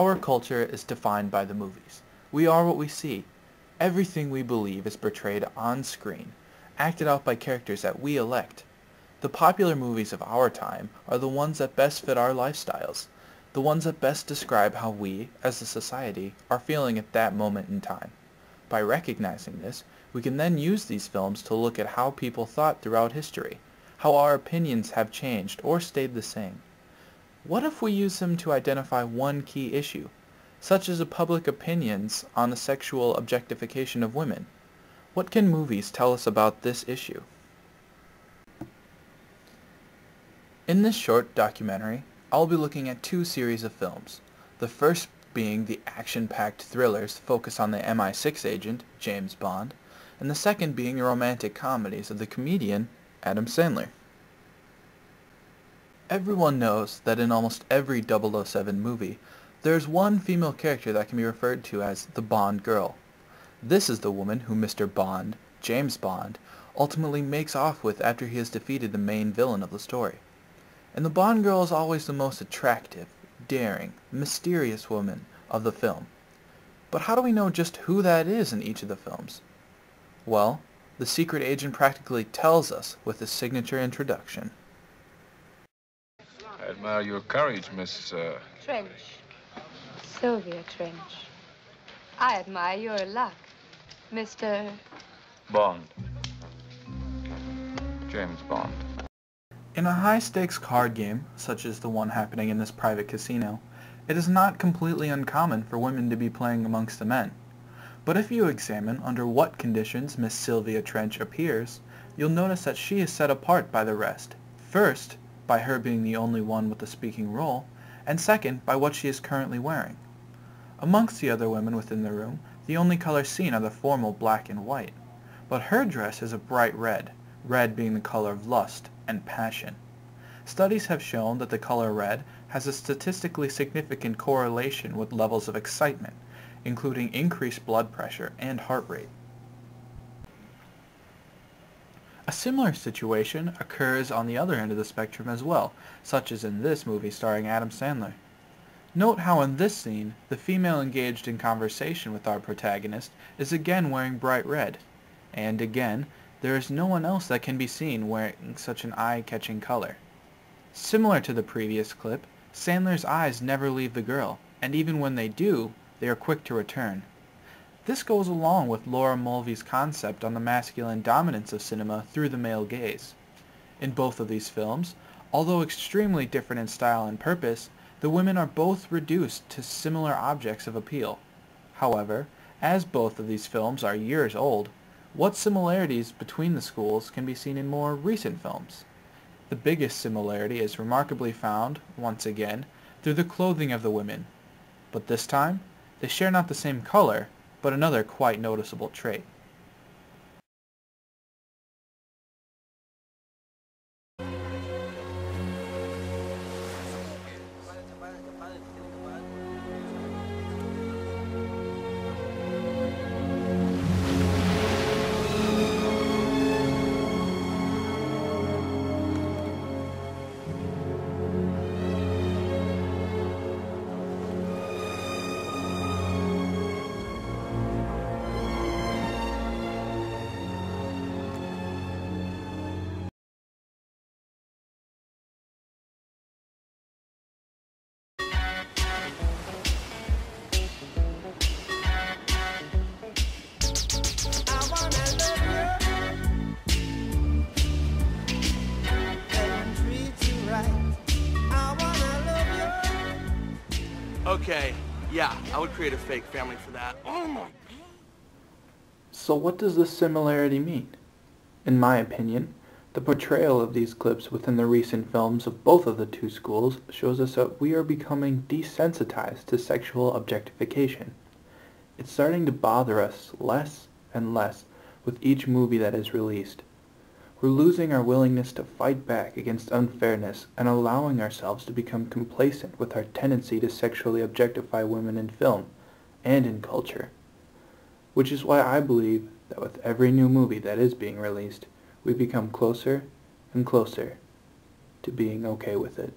Our culture is defined by the movies. We are what we see. Everything we believe is portrayed on screen, acted out by characters that we elect. The popular movies of our time are the ones that best fit our lifestyles, the ones that best describe how we, as a society, are feeling at that moment in time. By recognizing this, we can then use these films to look at how people thought throughout history, how our opinions have changed or stayed the same. What if we use them to identify one key issue, such as the public opinions on the sexual objectification of women? What can movies tell us about this issue? In this short documentary, I'll be looking at two series of films. The first being the action-packed thrillers focused on the MI6 agent, James Bond, and the second being the romantic comedies of the comedian, Adam Sandler. Everyone knows that in almost every 007 movie, there's one female character that can be referred to as the Bond girl. This is the woman who Mr. Bond, James Bond, ultimately makes off with after he has defeated the main villain of the story. And the Bond girl is always the most attractive, daring, mysterious woman of the film. But how do we know just who that is in each of the films? Well, the secret agent practically tells us with his signature introduction. I admire your courage, Miss... Trench. Sylvia Trench. I admire your luck, Mr. Bond. James Bond. In a high-stakes card game, such as the one happening in this private casino, it is not completely uncommon for women to be playing amongst the men. But if you examine under what conditions Miss Sylvia Trench appears, you'll notice that she is set apart by the rest. First, by her being the only one with a speaking role, and second, by what she is currently wearing. Amongst the other women within the room, the only colors seen are the formal black and white. But her dress is a bright red, red being the color of lust and passion. Studies have shown that the color red has a statistically significant correlation with levels of excitement, including increased blood pressure and heart rate. A similar situation occurs on the other end of the spectrum as well, such as in this movie starring Adam Sandler. Note how in this scene, the female engaged in conversation with our protagonist is again wearing bright red, and again, there is no one else that can be seen wearing such an eye-catching color. Similar to the previous clip, Sandler's eyes never leave the girl, and even when they do, they are quick to return. This goes along with Laura Mulvey's concept on the masculine dominance of cinema through the male gaze. In both of these films, although extremely different in style and purpose, the women are both reduced to similar objects of appeal. However, as both of these films are years old, what similarities between the schools can be seen in more recent films? The biggest similarity is remarkably found, once again, through the clothing of the women. But this time, they share not the same color, but another quite noticeable trait. Okay, yeah, I would create a fake family for that. Oh my God. So what does this similarity mean? In my opinion, the portrayal of these clips within the recent films of both of the two schools shows us that we are becoming desensitized to sexual objectification. It's starting to bother us less and less with each movie that is released. We're losing our willingness to fight back against unfairness and allowing ourselves to become complacent with our tendency to sexually objectify women in film and in culture. Which is why I believe that with every new movie that is being released, we become closer and closer to being okay with it.